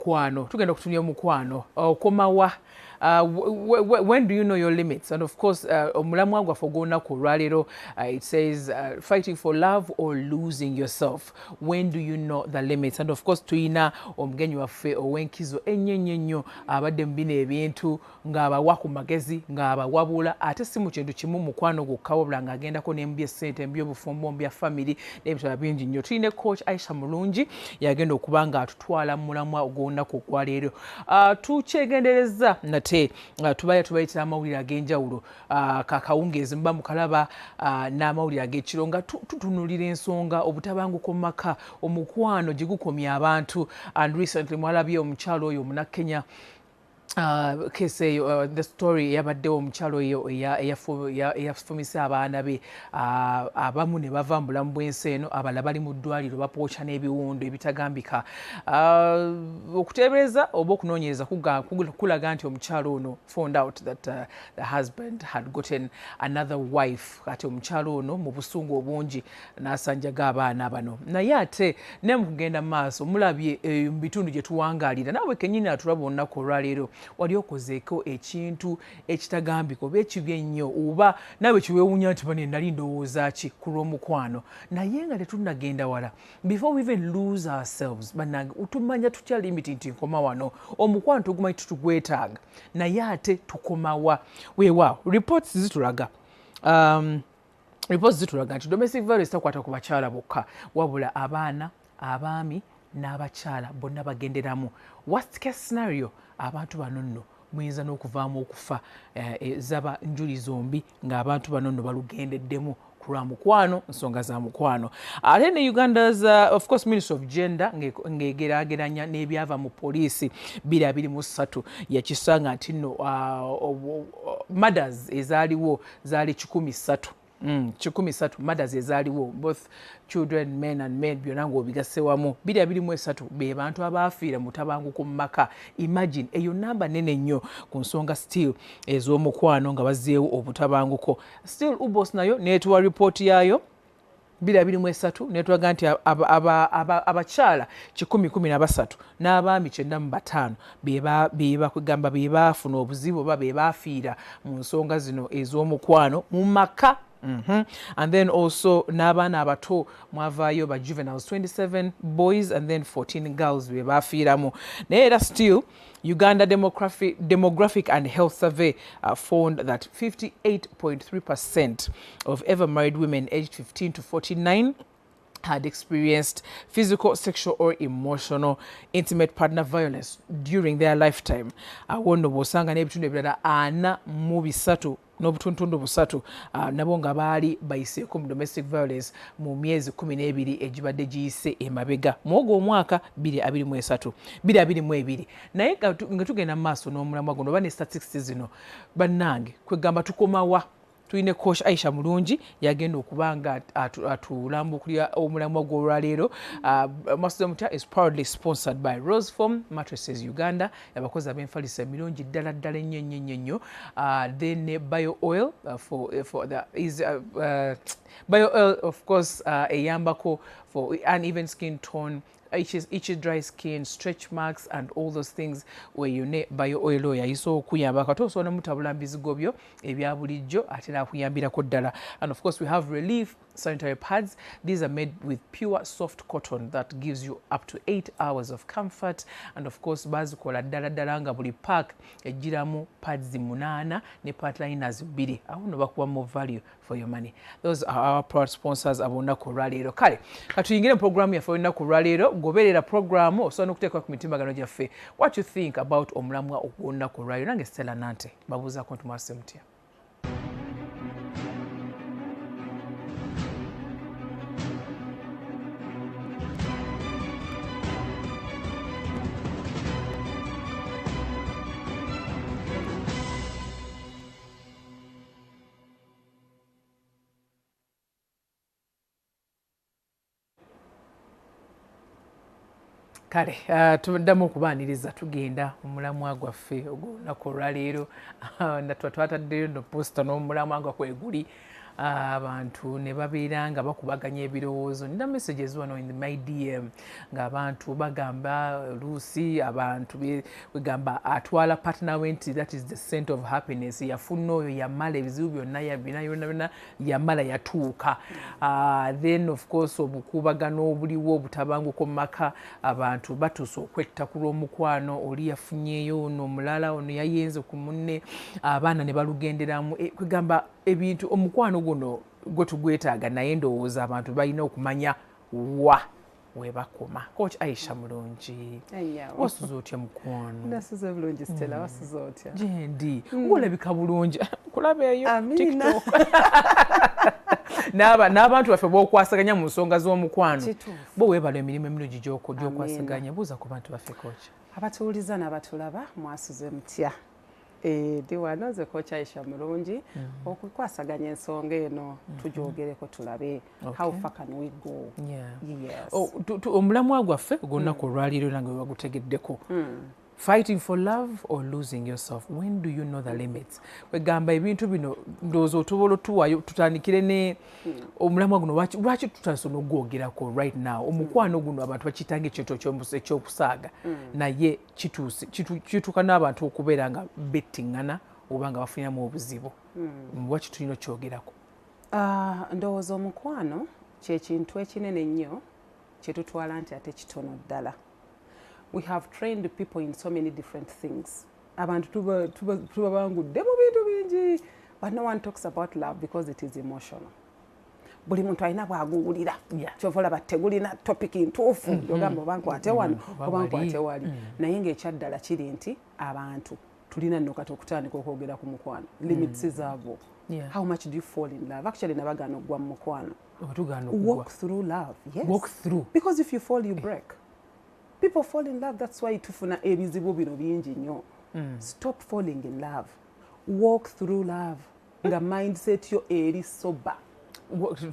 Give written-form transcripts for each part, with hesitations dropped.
omukwano tugenda kutunya omukwano okomawa when do you know your limits? And of course omulamwa gwaffe ogw'olunaku olwaleero it says fighting for love or losing yourself. When do you know the limits? And of course tuyina omugenyi waffe ow'enkizo ennyo abadde mu bino ebintu ng'abawa ku magezi ng'abawabula ate si mu kintu kimu mukwano gwokka wabula ng'agendako n'embya ssente mbyobufumbo mbya family n'ebitala bingi nnyo. Tuyina coach Aisha Mulungi yagenda okuba nga atutwala mu mulamwa ogw'olunaku ogwaleero. Tukyegendereza nate tubayitira amawulire ag'enjawulo kakawungeezi muba mukalaba n'amawulire ag'ekiro nga tutunulira ensonga obutabanguko mu maka omukwano gye gukomya abantu. And recently mwalabye omukyalo oyo Munnakenya case eyo the story yabaddewo omukyalo oyo eyafumisa abaana be abamu ne bava mu bulamu bw'ensi eno abalala bali mu ddwaliro bapookya n'ebiwundu ebitagambika. Okuteebereza oba okunoonyereza kulaga nti omukyalo ono found out that the husband had gotten another wife. Kati omukyalo ono mu busungu obungi n'asanjaga abaana bano. Naye ate ne mu kugenda mu maaso mulabye mu bitundu gye tuwangaalira naawe kennyini atulaba olunaku olwaleero wali okozeeko ekintu ekitagambika oba ekibi ennyo oba naawe kiweewuunya nti bane nali ndowooza ki ku lw'omukwano naye nga tetunnagenda wala. Before we even lose ourselves bannange tumanya tutya limiti nti nkoma wano omukwano tugumanyi tutugwetaaga naye ate tukomawa weewaawo. Reports zitulaga nti domestic violence takwata ku bakyala bokka wabula abaana abaami n'abakyala bonna bagenderamu. Worst case scenario abantu bano nno muyinza n'okuvaamu okufa zaba njuli zombi ng'abantu bano nno balugendeddemu ku lwa mukwano nsonga za mukwano. Ate ne Uganda's of course Ministry of Gender ng'egeraageranya n'ebyava mu poliisi 2023 yakisanga nti nno mothers ezaaliwo zaali 13 mothers ezaaliwo both children men and men byonna ng'obigasse wamu 223 be bantu abaafiira mu tabanguko mu maka. Imagine eyo namba nene nnyo ku nsonga still ez'omukwano nga bazzeewo obutabanguko. Still ubos nayo neetuwa ripooti yaayo 2023 netulaga nti abakyala 113 n'abaami 95 bakugamba be baafuna obuzibu oba be baafiira mu nsonga zino ez'omukwano mu maka. And then also n'abaana abato mwavaayo ba juveniles 27 boys and then 14 girls be baafiiramu. Naye era still Uganda Demographic and Health Survey found that 58.3% of ever married women aged 15 to 49 had experienced physical, sexual or emotional intimate partner violence during their lifetime. Awono bosanga n'ebitundu ebirala 43 n'obutundu 3 nabo nga baali bayiseeko mu domestic violence mu myezi 12 egibadde giyise emabega mwogwo omwaka 2022. Naye nga tugenda mu maaso n'omulamwa guno oba ne statistics zino bannange kwegamba tukomawa. Tuyine coach Aisha Mulungi yagenda okuba nga atulambukulira omulamwa gw'olwaleero. Mwasuze Mutya is proudly sponsored by Roseform Mattresses Uganda abakozi ab'enfalisa emirungi ddala ennyo. Then bio oil for the bio oil of course eyambako for uneven skin tone, itchy dry skin, stretch marks and all those things where you need bio oil yayiso okuyamba kati osobola mutabula mbizigo byo ebya bulijjo ate nakuyambirako ddala. And of course we have relief sanitary pads. These are made with pure soft cotton that gives you up to 8 hours of comfort. And of course bazikola ddala nga buli pack ejjiramu pads 8 ne partliners 2 awo no bakuba more value for your money. Those are our proud sponsors ab'olunaku olwaleero. Kale katuyingire mu programu yaffe olunaku olwaleero goberera programu osobola n'okuteekwa ku mitimbagano gyaffe. What you think about omulamwa ogw'olunaku olwaleero? Nange Stella Nante babuuzaako nti Mwasuze Mutya. Kale tuddamu okubaaniriza tugenda omulamwa gwaffe ogw'olunaku olwaleero natwataddeyo no posta n'omulamwa gwa kweguli abantu ne babeera nga bakubaganya ebirowoozo. Nina messages wano in my DM ng'abantu bagamba Lucy abantu begamba atwala partner we nti that is the scent of happiness. Yafuna oyo yamala ebizibu byonna yonna yamala yatuuka. Then of course obukubagano obuliwo obutabanguko mu maka abantu batuuse okwetta ku lw'omukwano, oli yafunyeyo ono omulala ono yayenze ku munne, abaana ne balugenderamu. Kwegamba ebintu omukwano guno gwe tugwetaaga naye ndowooza abantu balina okumanya wa we bakoma. Coach Aisha mulungi. Wasuze otya mukwano? Nasuze bulungi Stella, wasuze otya? Gyendi. Ng'olabika bulungi. Kulaba eyo TikTok. N'abantu baffe b'okwasaganya mu nsonga z'omukwano. Bo weebala emirimu emirungi gy'okwasaganya. Buuza ku bantu baffe Coach. Abatuwuliza n'abatulaba Mwasuze Mutya. Ndi wano nze Coach Aisha mulungi okukwasaganya ensonga eno tugyogereko tulabe how far can we go. Yes. Omulamwa gwaffe ogw'olunaku olwaliiro nange wagutegeddeko. Fighting for love or losing yourself, when do you know the limits? Wegamba ebintu bino ndowooza otubola otuwayo tutandikire ne omulamwa guno lwaki tutasobola ogwogerako right now. Omukwano guno abantu bakiyitanga ekintu ekyokusaaga naye kituuka n'abantu okubeera nga bettingana oba nga bafuniramu obuzibu. Lwaki tulina okyogerako? Ndowooza omukwano kyekintu ekinene ennyo kye tutwala nti ate kitono ddala. We have trained people in so many different things. Abantu tubabangudde mu bintu bingi. But no one talks about love because it is emotional. Buli muntu alina bw'aguwulira. Kyova olaba tegulina topic ntuufu. Yogamba oba nkwate wano oba nkwate wali. Naye ng'ekyaddala kiri nti abantu tulina nno kati okutandika okwogera ku mukwano. Limits zaabwo. How much do you fall in love? Actually nabagaana okugwa mu mukwano. Walk through love. Yes. Walk through. Because if you fall, you break. People fall in love, that's why tufuna ebizibu bino bingi nnyo. Stop falling in love. Walk through love. Nga mindset yo eri sober.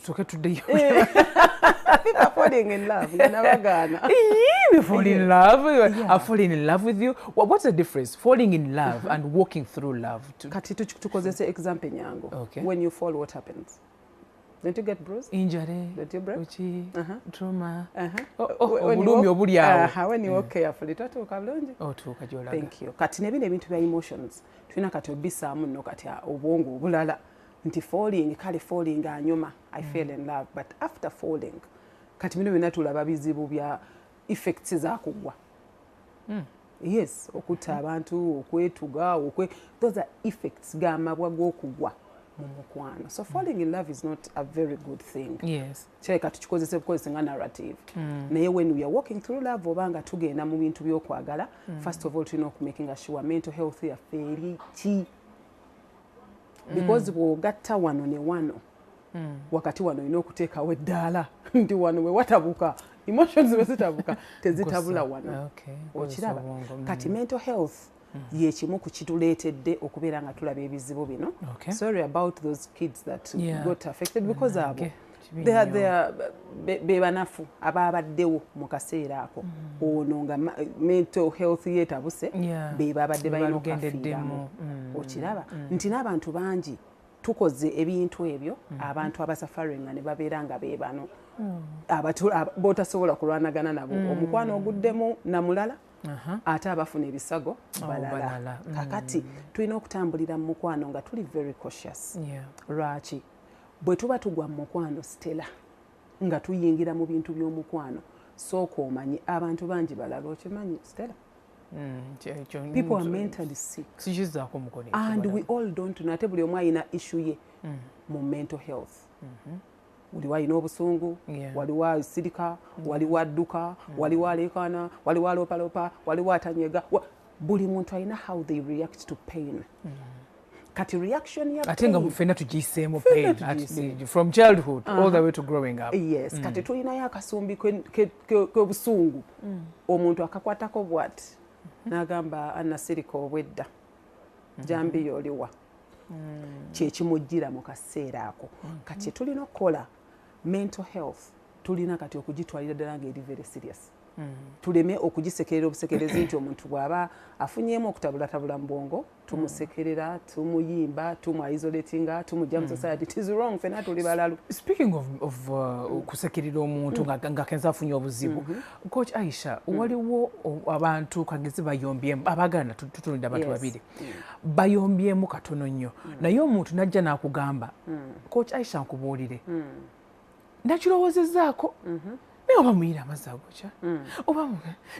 Soke today. People are falling in love. We fall in love. I'm falling in love with you. What's the difference? Falling in love and walking through love. Kati tukozese example nyango. Okay. When you fall, what happens? Don't you get bruised? Injury. Don't you break? Trauma. When you walk carefully, totuuka bulungi. Otuuka gy'olaga. Thank you. Kati ne bino ebintu bya emotions. Tulina kati obisaamu nno kati obwongo obulala. Nti falling, kale falling anyuma. I fell in love. But after falling, kati bino bina tulaba bizibu bya effects zakugwa. Yes, okutta abantu, okwetuga, those are effects g'amabwa g'okugwa. So falling in love is not a very good thing. Yes. Cheka tukikozese bukozese nga narrative. Naye when we are walking through love obanga tugenda mu bintu by'okwagala, first of all tulina making sure mental health yaffe eri ki. Because bw'ogatta wano ne wano wakati wano olina okuteekawo eddaala nti wano we watabuka emotions we zitabuka tezitabula wano. Okiraba kati mental health yekimu ku kituleetedde okubeera nga tulaba ebizibu bino. Sorry about those kids that got affected because abo be banafu ababaddewo mu kaseera ako ono nga mental health yeetabuse be babadde balina okufiiramu. Okiraba nti n'abantu bangi tukoze ebintu ebyo abantu abasafaringa ne babeera nga be bano bootasobola kulwanagana nabo. Omukwano oguddemu namulala ate abafuna ebisago balala. Kakati tulina okutambulira mu mukwano nga tuli very cautious. Lwaki? Bwe tuba tugwa mu mukwano Stella nga tuyingira mu bintu by'omukwano sooka omanyi abantu bangi balala. Okimanyi Stella? People are mentally sick. And we all don't know. Ate buli omu alina issue ye mu mental health. Waliwo alina obusungu, waliwo asirika, waliwo adduka, waliwo aleekaana, waliwo aloopaloopa, waliwo atanyega. Buli muntu alina how they react to pain. Kati reaction ya pain. Ate nga ffenna tugiyiseemu pain from childhood all the way to growing up. Yes, kati tulinayo akasumbi k'obusungu. Omuntu akakwatako bw'ati n'agamba anasirika obwedda. Jambi yoliwa. Kyekimujjira mu kaseera ako. Kati tulina okukola mental health tulina kati okugitwalira ddala ng'eri very serious. tuleme okugisekerera obusekerezi nti omuntu bw'aba afunyeemu okutabulatabula mu bwongo tumusekerera tumuyimba tumwisolatinga tumujja mu society. It is wrong, fena tuli balalu. Speaking of kusekerera omuntu nga kenza afunye obuzibu, Coach Aisha, waliwo abantu kagezi bayombyemu abagana tutulinde abantu babiri bayombyemu katono nnyo naye omuntu najja n'akugamba Coach Aisha nkubuulire nakirowoozezzaako naye oba muyira amazzi agokya oba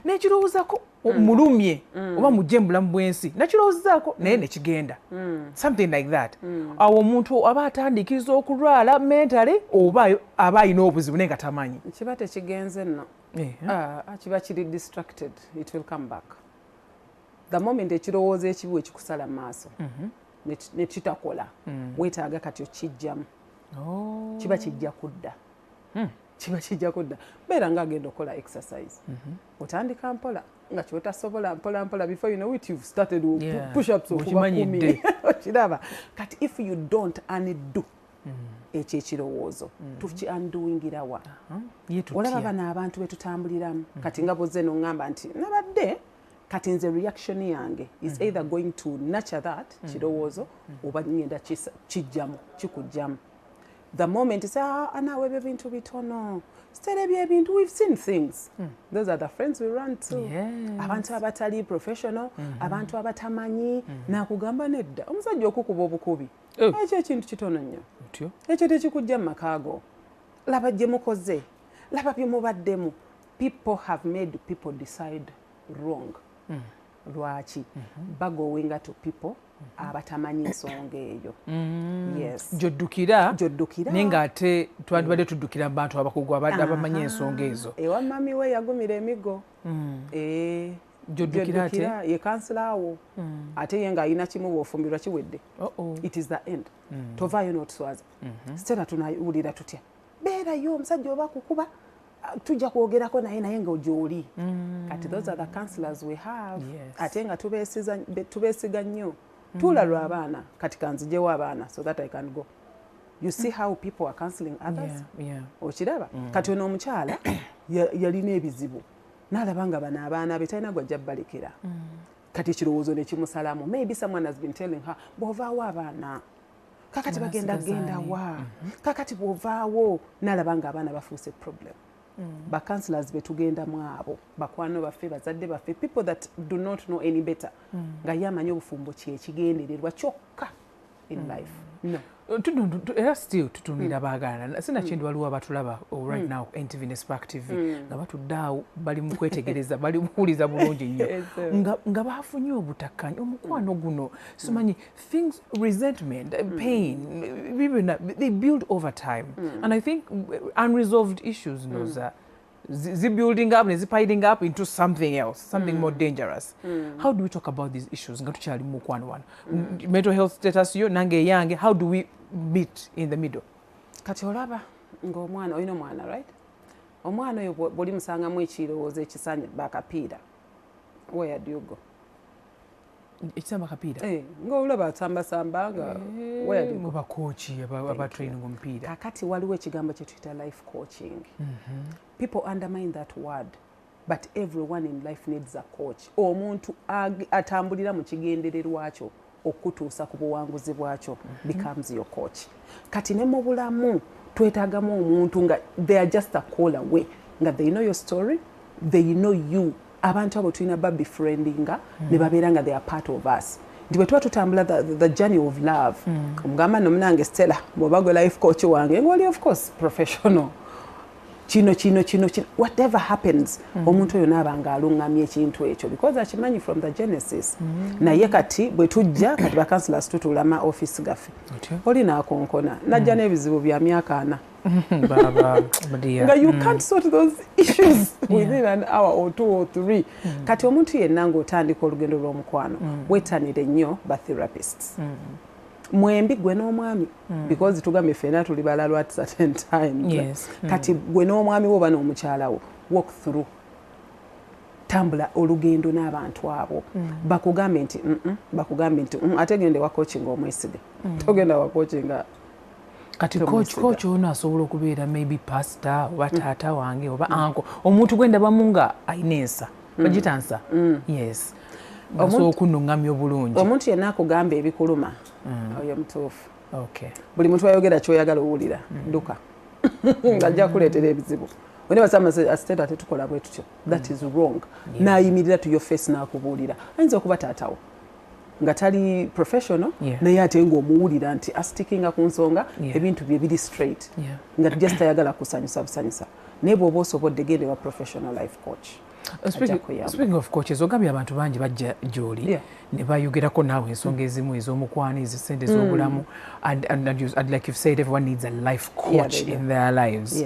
nekirowoozaako mulumye oba mujje mu bulamu bw'ensi nakirowoozezzaako naye nekigenda something like that. Awo omuntu aba atandikiriza okulwala mentally oba aba alina obuzibu naye nga tamanyi kiba tekigenze nno kiba kiri distracted, it will come back. The moment ekirowoozo ekibi wekikusala mu maaso nekitakola weetaaga kati okijjamu kiba kijja kudda kiba kijja kudda. Beera ng'agenda okukola exercise otandika mpola nga kyotasobola mpola mpola before you know it you've started push ups okimanyidde okiraba. Kati if you don't undo ekyo ekirowoozo tuki undoingirawa olaba bano abantu betutambuliramu kati nga bozze n'oŋŋamba nti nabadde kati nze reaction yange is either going to nurture that kirowoozo oba ngenda kijjamu kikujjamu. The moment you say, naawe ebyo bintu bitono sitera ebyo ebintu, we've seen things. Those are the friends we run to. Abantu abatali professional, abantu abatamanyi nakugamba nedda omusajja okukuba obukubi ekyo ekintu kitono nnyo ekyo tekikujja mu makaago. Laba gye mukoze, laba bye mubaddemu. People have made people decide wrong. Lwaki bagowinga to people abatamanyi ensonga eyo. Joddukira naye ng'ate twandibadde tuddukira abantu abakugu abamanyi ensonga ezo. Ewa mami we yagumira emigo joddukira ye kansila awo ate ye ng'alina kimu bw'ofumbirwa kiwedde. It is the end. Tovaayo n'otuswaza sitera tunawulira tutya beerayo omusajja oba kukuba tujja kwogerako naye nga gy'oli. Kati those are the counselors we have. Ate nga tubeesiga nnyo tula lwa abaana kati kanzijewo abaana so that I can go. You see how people are counseling others. Okiraba kati ono omukyala yalina ebizibu n'alaba nga bano abaana be talina gwajja balekera. Kati ekirowoozo ne kimusalamu. Maybe someone has been telling her bw'ovaawo abaana kakati bagenda wa kakati bw'ovaawo n'alaba nga abaana bafuuse problem. Ba counselors betugendamu abo bakwano baffe bazadde baffe people that do not know any better nga yamanyi obufumbo kyekigendererwa kyokka in life. Era still tutunira baagana sinakindi waliwo abatulaba right now NTV ne Spark TV nga batudde awo bali mu kwetegereza bali mukuwuliza bulungi nnyo nga bafunye obutakkaanya omukwano guno simanyi things resentment pain they build over time and I think unresolved issues noza building up and piling up into something else, something more dangerous. How do we talk about these issues? Mental health status, nange, how do we meet in the middle? Kati olaba ng'omwana oyina omwana right? Omwana oyo bw'oli musangamu ekirowoozo ekisanya bakapiira. Where do you go? Ekisamba kapiira? Ng'olaba atambasamba nga where do you go? Bakochi abatraining omupiira. Kakati waliwo ekigambo kye tuyita life coaching. People undermine that word, but everyone in life needs a coach. Omuntu atambulira mu kigendererwa kyo okutuusa ku buwanguzi bwakyo becomes your coach. Kati ne mu bulamu twetaagamu omuntu nga they are just a call away nga they know your story, they know you. Abantu abo tulina befriendinga ne babeera nga they are part of us. Ndi bwe tuba tutambula the journey of love. Omugamba nomunange Stella bw'oba gwe life coach wange ng'oli of course professional. Chino whatever happens omuntu oyo naabanga alungamye ekintu ekyo because akimanyi from the genesis. Naye kati bwe tujja kati ba counselors tutula ma office gaffe oli naakonkona najja n'ebizibu bya myaka 4 nga you can't sort those issues within an hour or 2 or 3. Kati omuntu yenna ng'otandika olugendo lw'omukwano wetanire nnyo ba therapists. Mwembi gwe n'omwami because tugambe ffena tuli balalo at certain times. Kati gwe n'omwami woba n'omukyalawo walk through tambula olugendo n'abantu abo bakugambe nti ate gende wa coaching omwesige togenda wa coaching kati coach ono asobola okubeera maybe pastor oba taata wange oba uncle omuntu gwendabamu nga ayina ensa bagita nsa yes asobola okunnungamya obulungi omuntu yenna akugamba ebikuluma oyo mutuufu buli muntu ayogera kyoyagala owulira dduka ng'ajja kuleetera ebizibu wene basama asitera tetukola bwe tutyo that is wrong n'ayimirira to your face n'akubuulira ayinza okuba taatawo nga tali professional naye ate ng'omuwulira nti asitikinga ku nsonga ebintu bye biri straight nga just ayagala kusanyusa busanyusa naye bw'oba osobodde genda ewa professional life coach. Speaking of coaches, ogambye abantu bangi bajja gy'oli ne bayogerako naawe ensonga ezimu ez'omukwano ez'essente ez'obulamu and like you've said everyone needs a life coach in their lives.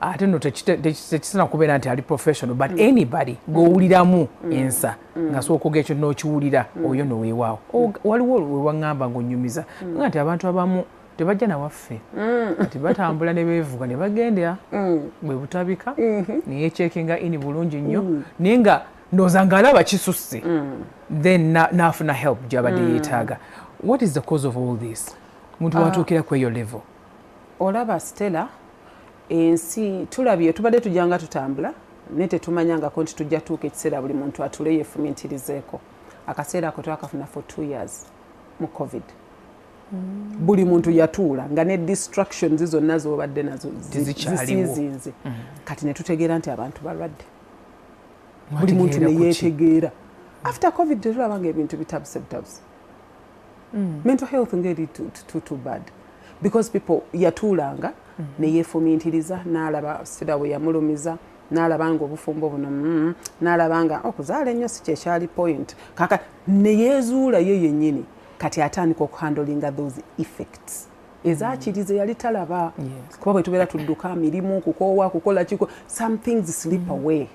Ate nno tekisana kubeera nti ali professional but anybody g'owuliramu ensa ng'asooka oga ekyo n'okiwulira oyo noweewaawo waliwo wewaŋŋamba ng'onnyumiza nga nti abantu abamu tebajja nawaffe kati batambula ne beevuga ne bagenda bwe butabika ne yeekyekinga ini bulungi nnyo naye nga ndowooza ng'alaba kisusse then n'afuna help gy'abadde yeetaaga. What is the cause of all this? Muntu watuukira ku eyo level. Olaba Stella, ensi tulabye tubadde tujjanga tutambula naye tetumanyangako nti tujja tuuka ekiseera buli muntu atule yeefumintirizeeko. Akaseera ako twakafuna for 2 years mu COVID. Buli muntu yatuula nga ne distractions zonna z'obadde nazo zisiizinze kati ne tutegeera nti abantu balwadde buli muntu ne yeetegeera after COVID tetulaba nga ebintu bitabuse mental health ngeri too bad because people yatuulanga ne yeefumintiriza n'alaba sida bwe yamulumiza n'alaba nga obufumbo buno n'alaba nga okuzaala ennyo si kyekyali point kaka ne yeezuula ye yennyini kati atandika okuhandolinga those effects ezakirize yali talaba kuba bwe tubeera tudduka mirimu kukoowa kukola kiko some things slip away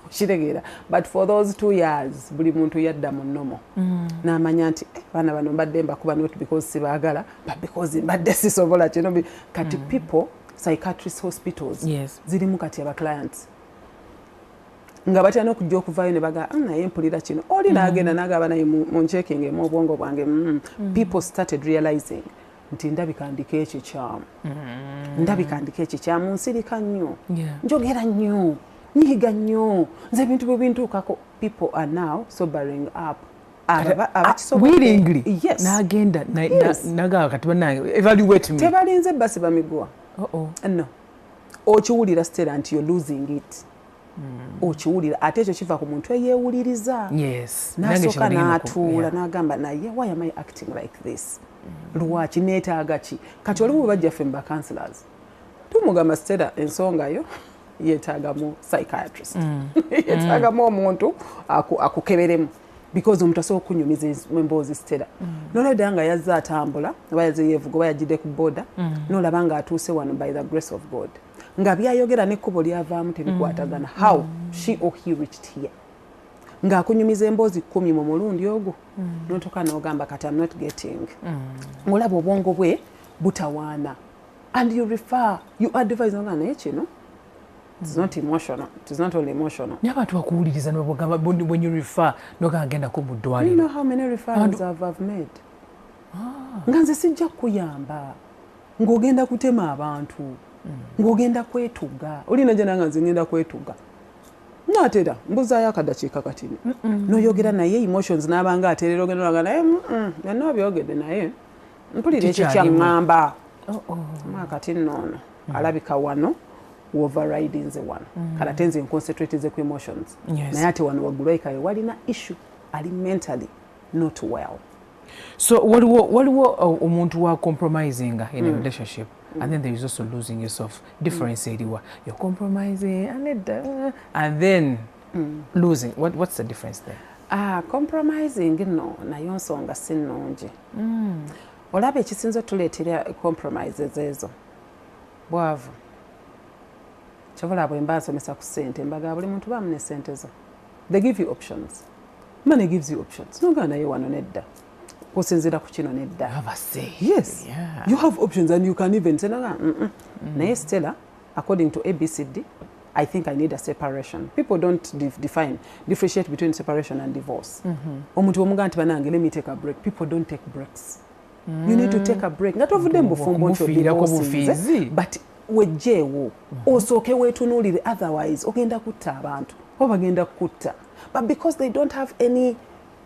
kitegeera but for those 2 years buli muntu yadda mu nnomo n'amanya nti baana bano mbadde mbakuba not because sibaagala but because mbadde sisobola kino kati people psychiatrist hospitals zirimu kati aba clients nga batya n'okujja okuvaayo ne baga naye mpulira kino oli n'agenda n'agaba naye mu nchecking emu obwongo bwange people started realizing nti ndabika ekikyamu nsirika nnyo njogera nnyo nyiga nnyo nze ebintu bwe bintuukako people are now sobering up willingly n'agenda n'agaba kati bannange evaluate me tebalinze basi bamiguwa no okiwulira Stella nti you're losing it okiwulira ate ekyo kiva ku muntu eyeewuliriza n'asooka n'atuula n'agamba naye why am I acting like this lwaki neetaaga ki kati oliwo bajjaffe mu bacounselors tumugamba Stella ensonga yo yeetaagamu psychiatrist yeetaagamu omuntu akukeberemu because omuntu asobola okunyumiza emboozi Stella n'olabda nga yazze atambula oba yazze yeevuga oba yagidde ku booda n'olaba nga atuuse wano by the grace of God nga byayogera n'ekkubo lyavaamu tebikwatagana how she or he reached here ng'akunyumiza emboozi 10 mu mulundi ogwo n'otoka n'ogamba kati I'm not getting ng'olaba obwongo bwe butawaana and you refer you advise nga naye kino it's not emotional it's not only emotional n'abantu bakuwuliriza n'obugamba when you refer n'ogagenda ku mu ddwaliro you know how many referrals I've made nga nze sijja kuyamba ng'ogenda kutema abantu ng'ogenda kwetuga olina gye nanga nze ngenda kwetuga naatera mbuzaayo akadakiika katini n'oyogera naye emotions n'abanga ateerera ogenda olaga naye byonna obyogedde naye mpulira ekyo kyaŋŋamba kati noono alabika wano overriding ze wano kala tenze concentrate ze ku emotions naye ate wano waggulu ayikayo walina issue ali mentally not well. So waliwo omuntu wa compromising in a relationship and then there is also losing yourself. Difference eriwa you're compromising and then losing. What's the difference there? Compromising no nayo nsonga sinnungi. Olaba ekisinza tuleetera compromises ezo bwavu kyobola bwe mba nsomesa ku ssente mbaga buli muntu baamu ne ssente zo. They give you options. Money gives you options. Nogana naye wano nedda kusinzira ku kino nedda. Yes, you have options and you can even say naye Stella, according to ABCD, I think I need a separation. People don't differentiate between separation and divorce. Omuntu omuga nti banange let me take a break. People don't take breaks. You need to take a break. Nga tovudde mu bufumbo nti odivosinze, but wejjeewo osooke weetunuulire, otherwise ogenda kutta abantu oba bagenda kutta. But because they don't have any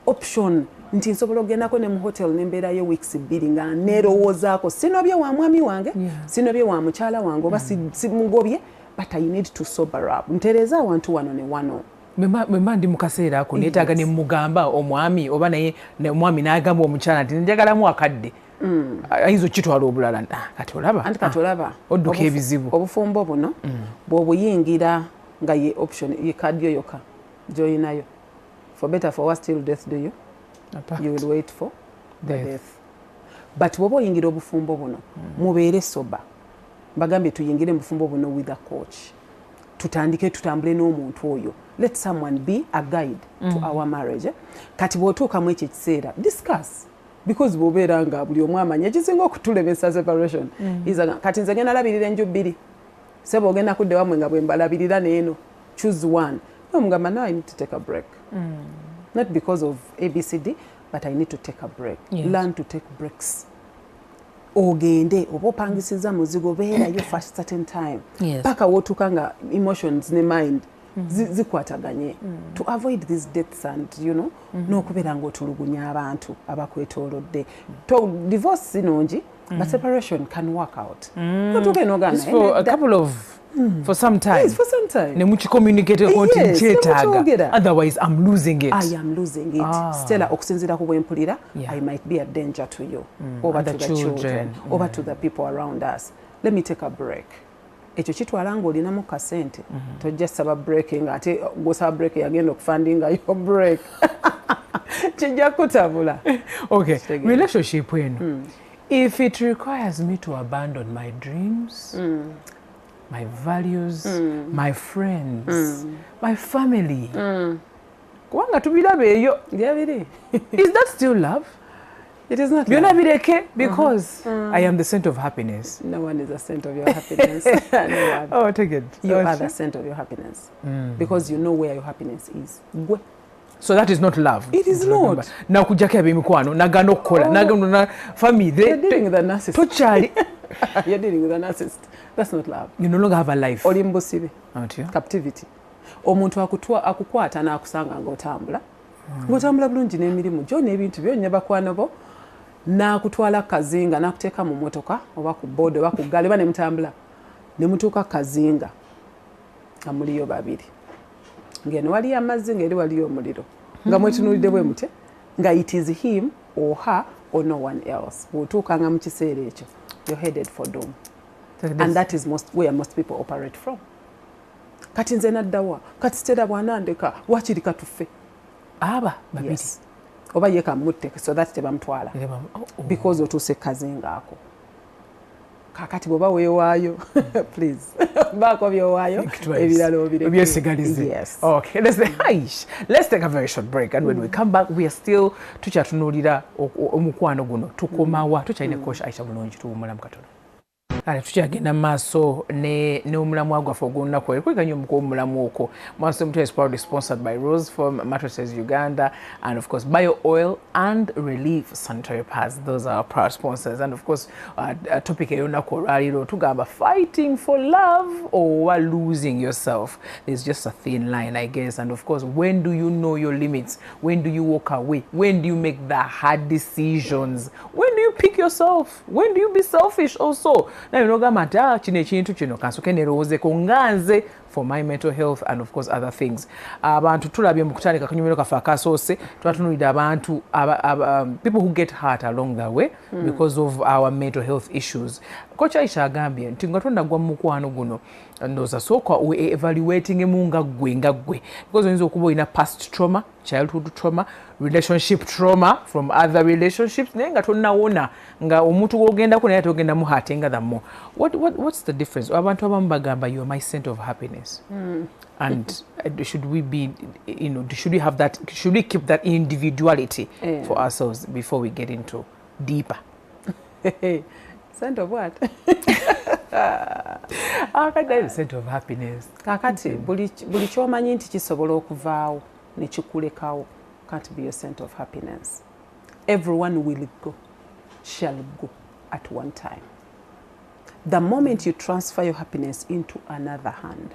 option, nti nsobola ogendako ne mu hotel nembeerayo weeks 2 nga neerowoozaako sinobye wa mwami wange, sinobye wa mukyala wange oba simugobye, but I need to sober up. Ntereeza awantu wano ne wano. Mwemba ndi mu kaseera ako neetaaga ne mugamba omwami oba naye omwami n'agamba omukyala nti njagalamu akadde. Ayinza okitwala obulala. Kati olaba. Anti kati olaba. Odduka ebizibu. Obufumbo buno bw'obuyingira nga ye option ye kadi yo yokka gy'olinayo. For better for worse till death do you? You will wait for the death. But bw'oba oyingira obufumbo buno mubeere soba. Bagambye tuyingire mu bufumbo buno with a coach. Tutandike tutambule n'omuntu oyo. Let someone be a guide to our marriage. Kati bw'otuuka mu ekyo ekiseera discuss. Because bw'obeera nga buli omu amanya ekisinga okutulemesa separation. Kati nze ngenda labirira enju 2. Sebo ogenda kudde wamwe nga bwe mbalabirira n'eno. Choose one. Omugamba, now I need to take a break. Not because of ABCD, but I need to take a break. Learn to take breaks. Ogende oba opangisiza muzigo beerayo for a certain time. Paka wotuuka nga emotions ne mind zikwataganye. To avoid these deaths and, you know, n'okubeera ng'otulugunya abantu abakwetoolodde. Divorce sinungi, but separation can work out. Just for a couple of for some time. Yes, for some time. Ne muchi communicate konti nkyetaaga. Otherwise, I'm losing it. I am losing it. Stella, okusinziira ku bwempulira, I might be a danger to you, over to the children, over to the people around us. Let me take a break. Ekyo kitwala ng'olinamu kasente. Tojja saba breaking ate gw'osaba break yagenda okufandinga yo break. Kijja kutabula. Okay, relationship eno. If it requires me to abandon my dreams, my values, my friends, my family. Kubanga tubirabe eyo. Is that still love? It is not. Byonna bireke because I am the center of happiness. No one is the center of your happiness. No one. Oh, take it. You are the center of your happiness because you know where your happiness is. So that is not love. It is not. Na kujjako ebimikwano nagana okukola nagana na family. You're dealing with a narcissist. Tochali. You're dealing with a narcissist. That's not love. You no longer have a life. Oli mbusibe. Captivity. Omuntu akukwata n'akusanga ng'otambula. Ng'otambula bulungi n'emirimu gyo n'ebintu byo nya bakwano bo n'akutwala kazinga n'akuteeka mu mmotoka oba ku boda oba ku ggaali oba ne mutambula ne mutuuka kazinga nga muliyo babiri. Ng'eno waliyo amazzi ng'eri waliyo omuliro. Nga mwetunuulidde bwe mute nga it is him or her or no one else. Bw'otuukanga mu kiseera ekyo you're headed for doom. And that is where most people operate from. Kati nze naddawa, kati Stella bw'anandeka, wakiri katuffe. Aba babiri. Yes. Oba ye kamutte so that tebamutwala. Because otuuse kazinga ako. Kakati bw'oba weewaayo, please. Baako byowaayo, ebirala obireke. Byesigalize. Yes. Okay, let's take a very short break, and when we come back, we are still tukyatunuulira omukwano guno. Tukomawa, tukyalina Coach Aisha bulungi tuwumulamu katono. Tukyagenda mu maaso n'omulamu gwaffe ogw'olunaku olwo kweganya omulamu okwo. Mwasuze Mutya is proudly sponsored by Rose Form Mattresses Uganda and of course Bio Oil and Relief Sanitary Pads. Those are our proud sponsors. And of course topic ey'olunaku olwaliro tugamba fighting for love or losing yourself. There's just a thin line, I guess. And of course, when do you know your limits? When do you walk away? When do you make the hard decisions? When do you pick yourself? When do you be selfish also? Nogamba nti kino ekintu kino kansoke nerowoozeko nga nze for my mental health and of course other things. Abantu tulabye mu kutandika akanyumiro kaffe akasoose twatunuulidde abantu people who get hurt along the way because of our mental health issues. Coach Aisha agambye nti nga tondagwa mu mukwano guno ndowooza sooka evaluating emu nga ggwe because oyinza okuba olina past trauma, childhood trauma, relationship trauma from other relationships naye nga tonnawona nga omuntu gwogendako naye togenda mu hatinga the more. What's the difference? Abantu abamu bagamba you are my center of happiness. And should we be, should we have that, should we keep that individuality for ourselves before we get into deeper? Center of what? Center of happiness. Kakati buli kyomanyi nti kisobola okuvaawo ne kikulekawo can't be a center of happiness. Everyone will go. shall go at one time. The moment you transfer your happiness into another hand,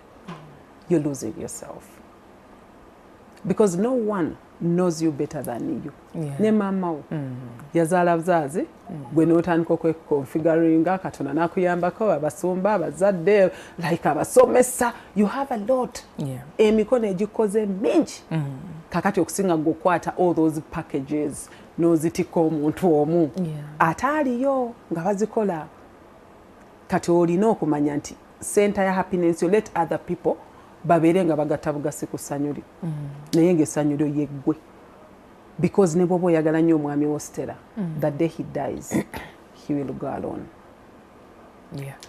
you're losing yourself. Because no one knows you better than you. Ne mama wo yazaala buzazi gwe n'otandika okwekonfiguringa Katonda n'akuyambako abasumba abazadde like abasomesa, you have a lot. Emikono egikoze mingi kakati okusinga gwokwata all those packages n'ozitika omuntu omu ate aliyo nga bazikola. Kati olina okumanya nti center ya happiness, you let other people babeere nga bagatta bugasi ku ssanyu lyo naye ng'essanyu lyo yeggwe. Because ne bw'oba oyagala nnyo omwami wo Stella, the day he dies he will go alone.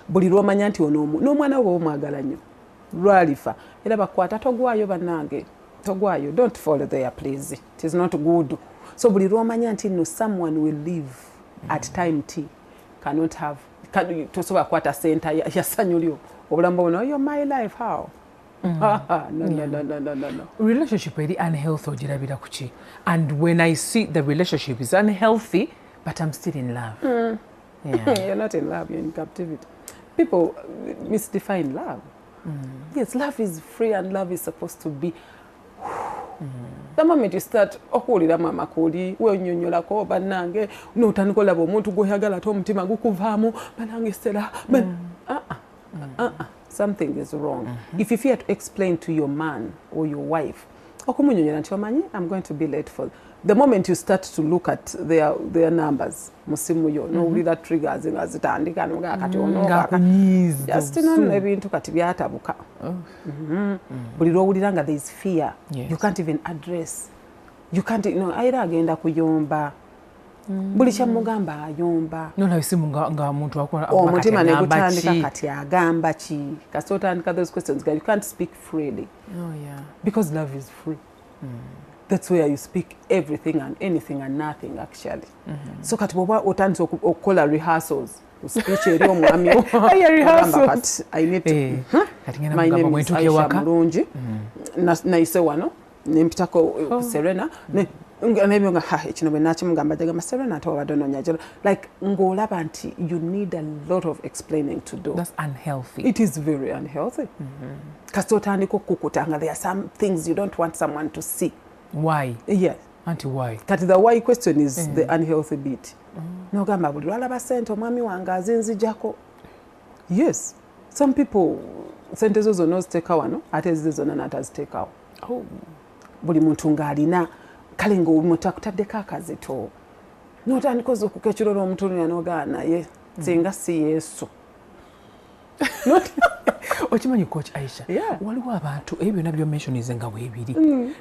Buli lw'omanya nti ono n'omwana wo omwagala nnyo lwalifa era bakwata togwayo bannange togwayo, don't fall there please, it is not good. So buli lw'omanya nti no someone will live at time T cannot have tosobola kwata center ya ssanyu lyo obulamu buno you're my life how. No. Relationship very unhealthy ogirabira kuki? And when I see the relationship is unhealthy but I'm still in love. You're not in love, you're in captivity. People misdefine love. Yes, love is free and love is supposed to be the moment you start okuwulira mama kuli wenyonyolako bannange n'otandika olaba omuntu gw'oyagala ate omutima gukuvaamu bannange Stella something is wrong. If you fear to explain to your man or your wife okumunyonyola nti omanyi I'm going to be late for the moment you start to look at their numbers musimu yo n'owulira triggers nga zitandika nga kati just ebintu kati byatabuka buli lw'owulira nga there is fear you can't even address, you can't ayira agenda kuyomba buli kyamugamba ayomba nolabisimu nga omuntu omutima ne gutandika kati agamba ki kasi otandika those questions you can't speak freely because love is free. That's where you speak everything and anything and nothing actually. So kati bwoba otandise okukola rehearsals speech eri omwami but I need to my name is Aisha Mulungi naise wano nempitako Serena maybe nga ekino bwe nakimugamba jagamba Serena ate wabadde onoonya like ng'olaba nti you need a lot of explaining to do. That's unhealthy. It is very unhealthy. Kasi otandika okukutanga there are some things you don't want someone to see. Why? Yes. Auntie, why? Kati the why question is the unhealthy bit. Nogamba buli lwalaba sente omwami wange azinzijako. Yes. Some people sente zo zonna oziteeka wano ate ezize zonna n'ataziteekawo. Buli muntu ng'alina kale ng'omuntu akutaddeko akazito n'otandika okuka ekirolo omutunuya n'ogaana naye singa si Yesu. Okimanyi Coach Aisha, waliwo abantu ebyo byonna by'omensionize nga weebiri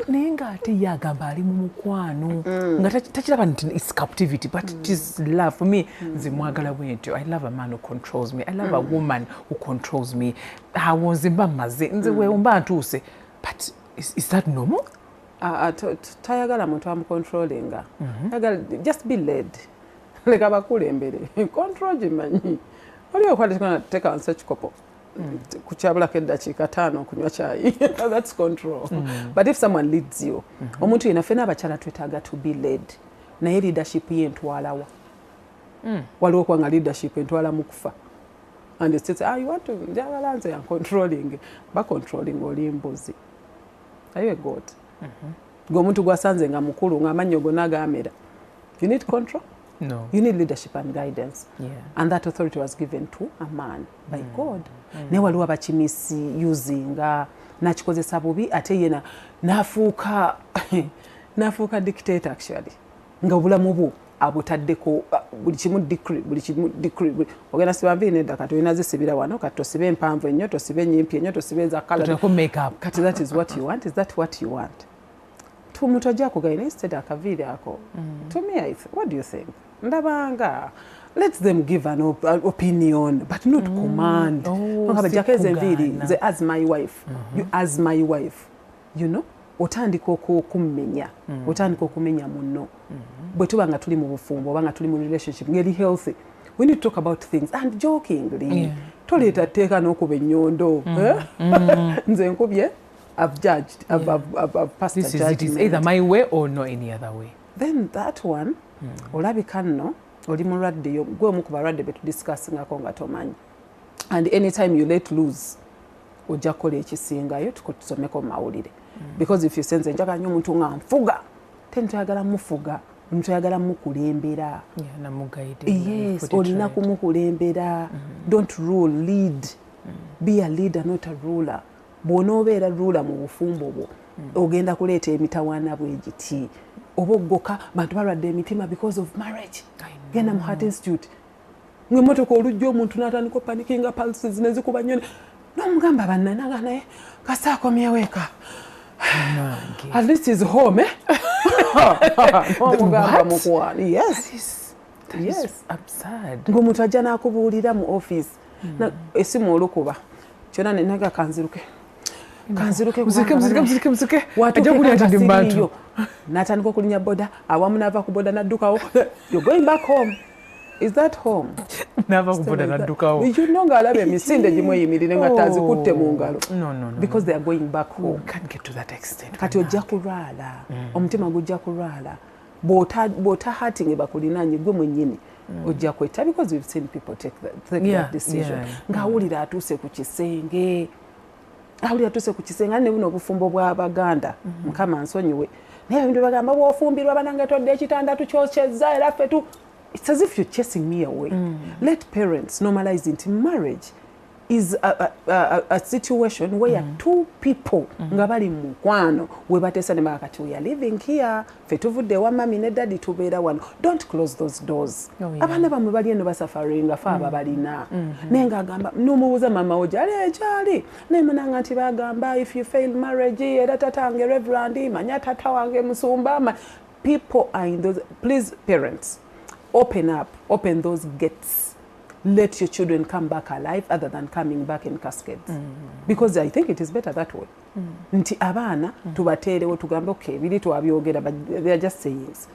naye ng'ate ye agamba ali mu mukwano nga takiraba nti it's captivity but it is love. For me nze mwagala bwentyo. I love a man who controls me. I love a woman who controls me. Awo nze mba mmaze nze weomba ntuuse but is that normal? Tayagala muntu amucontrollinga. Just be led. Leka bakulembere. Control gimanyi. Oliyo kwateka take answer kikopo. Kuchabulako eddakiika 5 okunywa chai. That's control. But if someone leads you, omuntu yena fena abakyala twetaaga to be led. Naye leadership ye ntwalawa. Waliwo kwanga leadership entwala mu kufa. And it says, you want to jabalanze and controlling. Ba controlling oli mbuzi. Are you a god? Omuntu gwasanze nga mukulu nga amannyo gonna gaamera. You need control? No. You need leadership and guidance. And that authority was given to a man by God. Ne waliwo abakimisi using nakikozesa bubi ate yena nafuuka dictator actually. Nga obulamu bwo abutaddeko buli kimu decree ogenda siba nviiri nedda kati olina zisibira wano kati tosibe empanvu ennyo tosibe ennyimpi ennyo tosibe eza kala kati that is what you want. Is that what you want? Omuntu ajja kugaina instead akaviiri ako. To me, what do you think? Ndabanga let them give an opinion but not command. As my wife, you as my wife, you know, otandika okumenya okumenya munno bwe tuba nga tuli mu bufumbo oba nga tuli mu relationship ngeri healthy, we need to talk about things and jokingly. Toleeta teeka n'okuba ennyondo. Nze nkubye, I've judged, I've passed a judgment. It is either my way or no any other way. Then that one, olabika nno oli mulwadde yo gwe omu ku balwadde be tudiscussingako nga tomanyi and anytime you let loose ojja kukola ekisingayo tusomeko mu mawulire because if you sense njagala nnyo omuntu nga nfuga tentoyagala mufuga ntoyagala mukulembera yes olina kumukulembera don't rule lead be a leader not a ruler bw'onoobeera ruler mu bufumbo bwo ogenda kuleeta emitawaana bwegiti oba oggoka bantu balwadde emitima because of marriage genda mu Heart Institute ng'emmotoka olujja omuntu n'atandika panikinga pulses nezikuba nnyo n'omugamba bannanaga naye kasa akomyewo eka at least is home n'omugamba mukwano yes absurd ng'omuntu ajja n'akubuulira mu office esimu olukuba kyonna nenaga kanziruke muzike ajja kulya ati ndi bantu n'atandika okulinya boda awamu n'ava ku boda n'addukawo you're going back home. Is that home? Never put an adukao. You know, Galabe, Missin, the Jimoy, Tazukutte Mungalo. No. Because they are going back home. We can't get to that extent. Kato Jakurala, Omtimagu Jakurala, Bota Hatting Bakulinani, Gumunyini, or Jakweta, because we've seen people take that decision. Gaulida to say what she's saying, gay. Gaulida to say what she's saying, I never know Fumbo Baganda. Come on, so anyway. Never do a more Fumbi Rabananga to Dechitanda to Churches, Zaira. It's as if you're chasing me away. Let parents normalize it. Marriage is a situation where two people ngabali mukwano webatesa ne bakati we are living here fetuvude wa mami ne daddy tubeera wano. Don't close those doors. Abana bamwe bali eno basafaringa fa ababalina nenga agamba numubuza mama ojali ejali nemananga nti bagamba if you fail marriage era tatange reverend manya tata wange musumba people are in those. Please parents, open up, open those gates. Let your children come back alive other than coming back in caskets. Because I think it is better that way. Nti abana tubaterewo tugambe okay bili twabyogera but they are just sayings.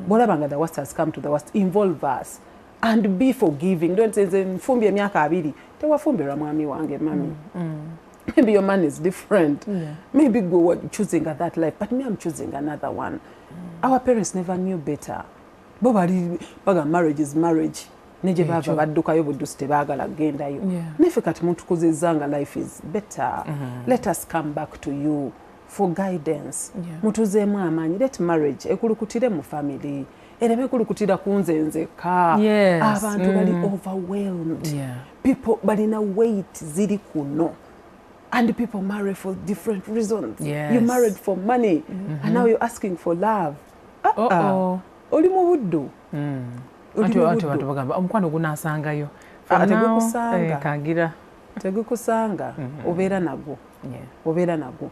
Bolabanga the worst has come to the worst. Involve us and be forgiving. Don't say nfumbi emyaka abiri tewafumbira mwami wange mami. Maybe your man is different. Maybe go choosing that life, but me I'm choosing another one. Our parents never knew better. Bobali baga marriage is marriage. Neje bava baddukayo buddusi tebaagala gendayo. Nefe kati muntu kuzizanga life is better. Let us come back to you for guidance. Mutuzeemu amaanyi. Let marriage ekulukutire mu family. Ereme kulukutira kunze nzeka. Abantu bali overwhelmed. People balina weight ziri kuno. And people marry for different reasons. You married for money and now you're asking for love. Oli mu buddu. Antu bagamba omukwano gunasangayo. Tegukusanga. Obeera nagwo. Obeera nagwo.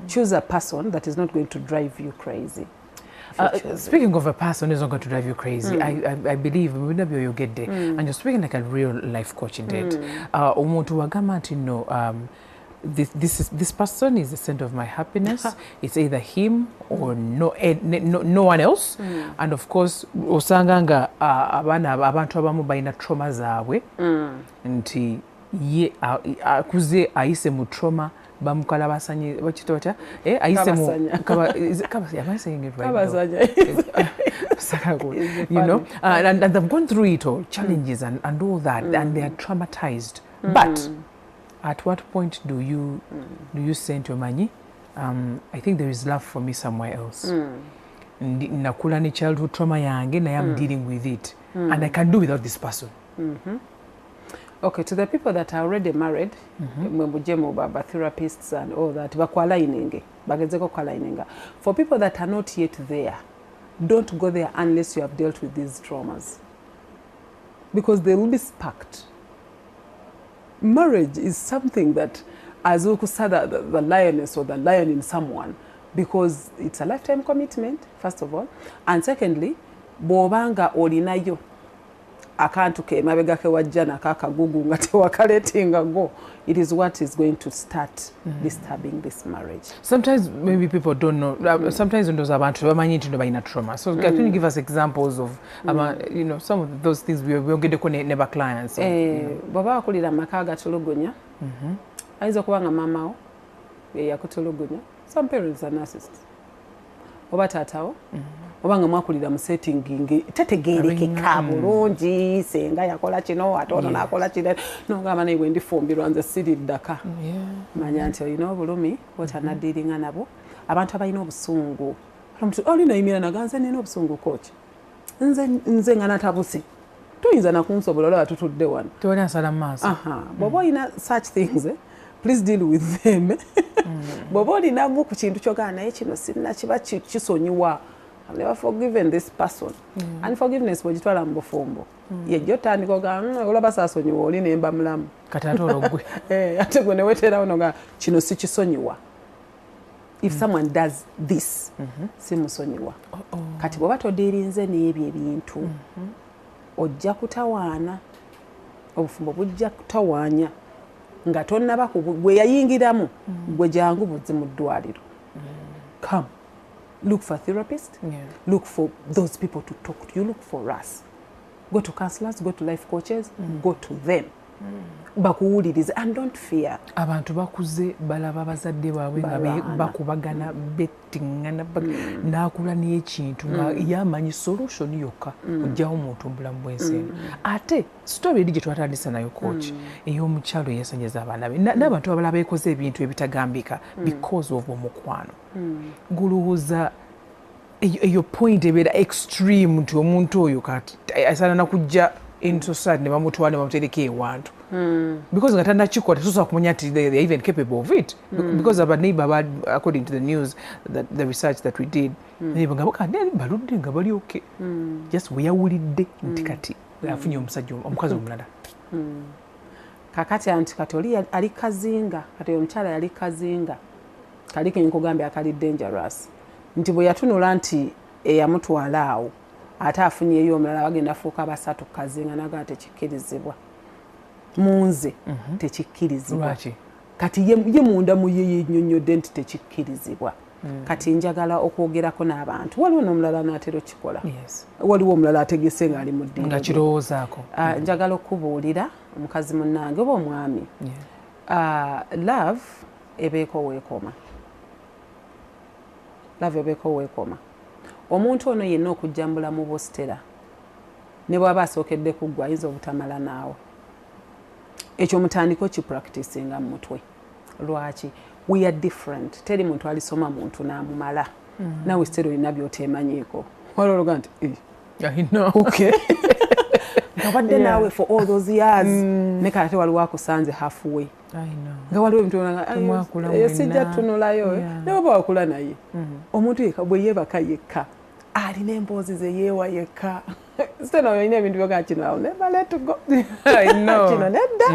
Choose a person that is not going to drive you crazy. Speaking of a person who's not going to drive you crazy, I believe we never you get there. And you're speaking like a real life coach indeed. Omuntu wagamba nti no this person is the center of my happiness. It's either him or no one else. And of course, osanganga abantu abamu balina trauma zaabwe nti ye akuze ayise mu trauma bamukala basanye bakito batya ayise mu am I saying it right? You know, and they've gone through it all, challenges and all that, and they are traumatized. But at what point do you send your money? I think there is love for me somewhere else. Nakula ni childhood trauma yange na I'm dealing with it. And I can do without this person. Okay, to the people that are already married, baba therapists and all that, for people that are not yet there, don't go there unless you have dealt with these traumas. Because they will be sparked. Marriage is something that, as Uku said, the lioness or the lion in someone, because it's a lifetime commitment, first of all. And secondly, bobanga olinayo akantu ke mabega ke wajjana kakagugu nga tewakaletinga go. It is what is going to start disturbing this marriage. Sometimes maybe people don't know. Sometimes when those abantu bamanyi nti balina trauma. So can you give us examples of you know, some of those things we get ko never clients? Baba akulira maka gatulugunya. Aiza kubanga mama yakutulugunya. Some parents are narcissists. Oba tatawo oba nga mwakulira mu setting tetegeerekeka bulungi senga yakola kino ate ono n'akola kino nogamba naye bwe ndifumbirwa nze siri ddaka manya nti olina obulumi bwotanaddiiringa nabo abantu abalina obusungu olina yimira naganze nina obusungu koki nze nga natabuse tuyinza nakunsobola olaba tutudde wano tewali asala mu maaso bw'oba olina such things please deal with them bw'oba olinamu ku kintu kyogana naye kino sirina kiba kisonyiwa I've never forgiven this person unforgiveness bw'ogitwala mu bufumbo yejja otandika oga olaba saasonyiwa oli nemba mulamu kati ate ologwe ate gwe neweteerawo noga kino si kisonyiwa if someone does this simusonyiwa kati bw'oba todiirinze n'ebyo ebintu ojja kutawaana obufumbo bujja kutawaanya nga tonnaba bwe yayingiramu gwe jangu buzzi mu ddwaliro come look for a therapist look for those people to talk to you look for us go to counselors go to life coaches go to them bakuwulirize and don't fear abantu bakuze balaba bazadde baabwe nga bakubagana bettingana nakula n'ekintu nga yamanyi solution yokka ojjawo omuntu mubulamu bw'ensi ate story eri gye twatandisa nayo coach ey'omukyalo eyasennyeza abaana be n'abantu abalala beekoze ebintu ebitagambika because of omukwano gulowooza eyo point ebeera extreme nti omuntu oyo kati asaana nakujja in society ne bamutwala ne bamutereka ewantu because nga tannakikola tetusobola kumanya nti they are even capable of it because our neighbor according to the news that the research that we did baludde nga bali okay just weyawulidde nti kati afunye omusajja omukazi omulala kakati anti kati oli ali kazinga kati omukyala yali kazinga kali kenkugambye akali dangerous nti bwe yatunula nti eyamutwala awo ate afunyeyo omulala bagenda fuuka basatu kazinga naga tekikkirizibwa munze tekikkirizibwa kati ye munda mu ye yennyonnyodde nti tekikkirizibwa kati njagala okwogerako n'abantu waliwo n'omulala n'atera okikola waliwo omulala ategese ng'ali mu ddiiro nga kirowoozaako njagala okubuulira omukazi munnange oba omwami love ebeeko weekoma love ebeeko weekoma omuntu ono yenna okujjambula mu bostera ne bw'aba asookedde kuggwa ayinza obutamala naawe ekyo mutandiko kipracticinga mu mutwe lwaki we are different teri muntu alisoma muntu n'amumala nawe sitera olina by'oteemanyiiko wali ologa nti okay ngabadde naawe for all those years ne kati waliwo akusanze halfway nga waliwo ebintu sijja tunulayo ne bw'oba wakula naye omuntu yekka bwe yeebaka yekka alina emboozi ze yeewa yekka sitena olina ebintu byoga kino never let go kino nedda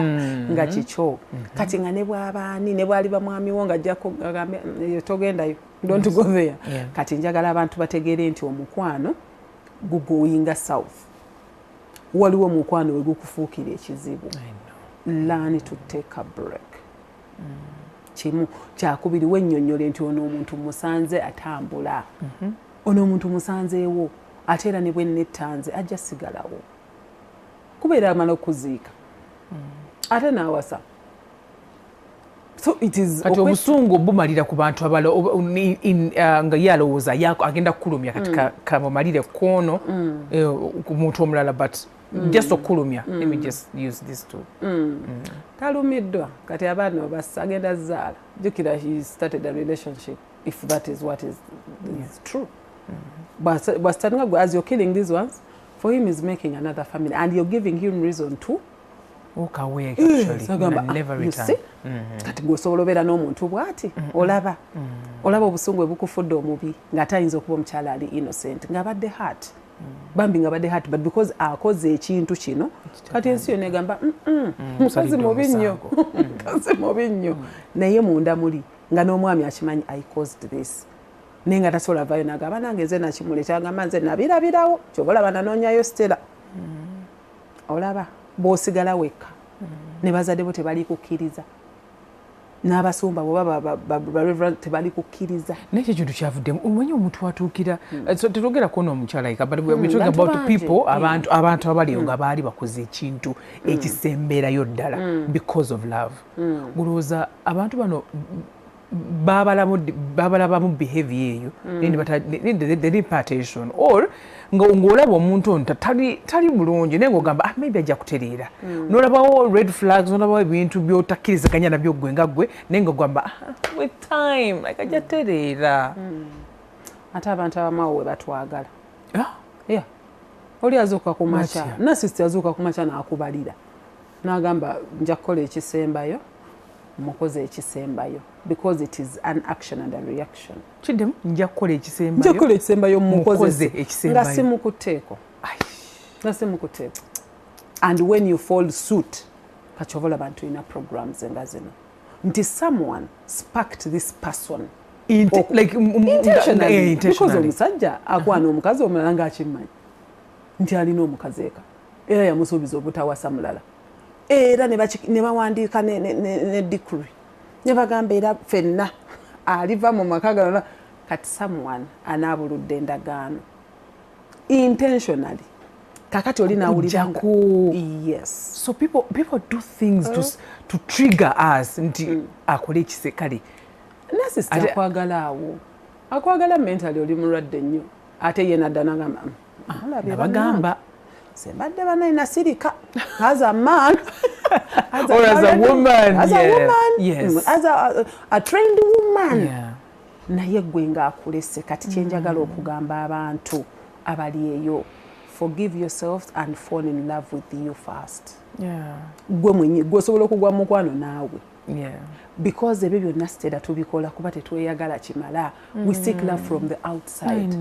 nga kikyo kati nga ne bw'abaani ne bw'ali bamwamiwo nga ajjako togendayo don't go there kati njagala abantu bategeere nti omukwano gugoyinga south waliwo omukwano we gukufuukira ekizibu learn to take a break kimu kyakubiri wennyonnyole nti ono omuntu musanze atambula ono omuntu musanzeewo ate era ne bwe nettanze ajja sigalawo kubeera amala okuziika ate n'awasa so it is kati obusungu bumalira ku bantu abala nga ye alowooza agenda kukulumya kati kamumalire kwono ku muntu omulala but just okulumya let me just use this too talumiddwa kati abaana obassa agenda zaala jukira he started a relationship if that is what is true but starting as you're killing these ones for him is making another family and you're giving him reason to walk away actually and never return kati gwosobola obeera n'omuntu bw'ati olaba obusungu bukufudde omubi ng'atayinza okuba omukyala ali innocent ng'abadde heart bambi ng'abadde heart but because akoze ekintu kino kati ensi yonna egamba mukazi mubi nnyo mukazi mubi nnyo naye munda muli nga n'omwami akimanyi I caused this naye nga tasobola vayo n'agamba nange nze nakimuleta agamba nze nabirabirawo kyoba olaba nanoonyayo Stella olaba bw'osigala wekka ne bazadde bo tebali kukkiriza n'abasumba bwe tebali kukkiriza n'ekyo kintu kyavuddemu omanyi omuntu atuukira tetwogera kuona omukyala yeka but we're talking about people abantu abaliyo nga baali bakoze ekintu ekisemberayo ddala because of love gulowooza abantu bano babalabamu behavior eyo they didn't pay attention or ng'olaba omuntu ono tali bulungi naye ng'ogamba maybe ajja kutereera n'olabawo red flags n'olabawo ebintu by'otakkirizaganya nabyo ggwe nga ggwe naye ng'ogamba with time like ajja tereera ate abantu abamu we batwagala oli azuuka ku makya nasisita azuuka ku makya n'akubalira n'agamba nja kukola ekisembayo mukoze ekisembayo because it is an action and a reaction. Kiddemu nja kukola ekisembayo mukoze ekisembayo nga simukuteeko nga simukuteeko and when you fall suit kachovola abantu ina programs nga zino nti someone sparked this person intentionally because omusajja akwana omukazi omulala ng'akimanyi nti alina omukazi eka era yamusuubiza obutawasa mulala era ne bawandiika ne decree ne bagamba era ffenna aliva mu maka gano kati someone anaabuludde endagaano intentionally kakati oli naawuliranga yes so people do things to trigger us nti akole ekisekale nasista akwagala mentally oli mulwadde nnyo ate ye nadda nagamba bagamba sembadde banayina sirika as a man or as a woman yes as a trained woman naye gwe ng'akulese kati kyenjagala okugamba abantu abali eyo forgive yourselves and fall in love with you first gwe mwenye gwe osobola okugwa mu mukwano naawe because ebyo byonna sitera tubikola kuba tetweyagala kimala we seek love from the outside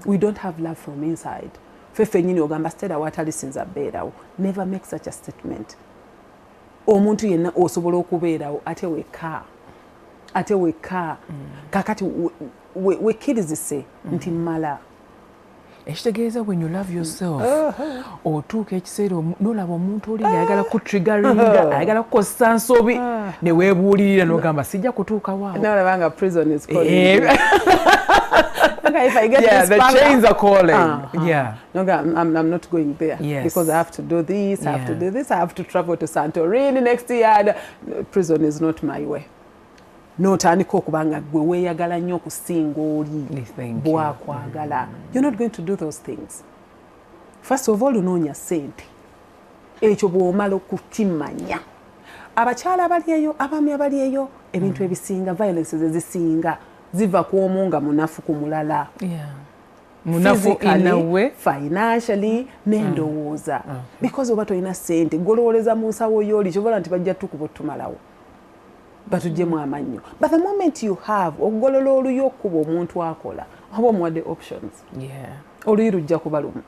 we don't have love from inside fefe nyini ogamba sitera watalisinza beerawo never make such a statement omuntu yenna osobola okubeerawo ate weka kakati wekkirizise nti mala ekitegeeza when you love yourself otuuka ekiseera n'olaba omuntu oli ayagala kutriggeringa ayagala kukozesa nsobi ne weebuulirira n'ogamba sijja kutuuka waawo n'olabanga prison is calling okay, if I get this the chains are calling no, I'm not going there because I have to do this I have to do this I have to travel to Santorini next year prison is not my way n'otandika okubanga gwe weeyagala nnyo okusinga oli bwakwagala you're not going to do those things first of all onoonya ssente ekyo bw'omala okukimanya abakyala abali eyo abaami abali eyo ebintu ebisinga violences ezisinga ziva ku omu nga munafu ku mulala munafu inawe financially n'endowooza because oba tolina ssente golowoleza mu nsawo y'oli kyobola nti bajja tukuba otumalawo batuggyemu amannyo but the moment you have okugolola oluyi okuba omuntu akola oba omuwadde options oluyi lujja kuba lumu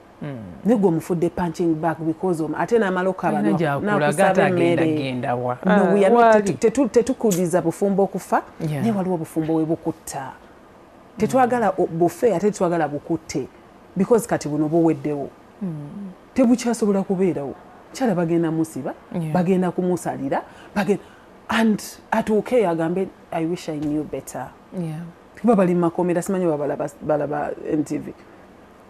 naye gwe omufudde punching back because ate n'amala okaba nakusaba emmere tetukuliza bufumbo okufa naye waliwo obufumbo we bukutta tetwagala bufe ate tetwagala bukutte because kati buno buweddewo tebukyasobola kubeerawo kyala bagenda musiba bagenda kumusalira and atuuke agambe I wish I knew better kuba bali makomera simanyi balaba MTV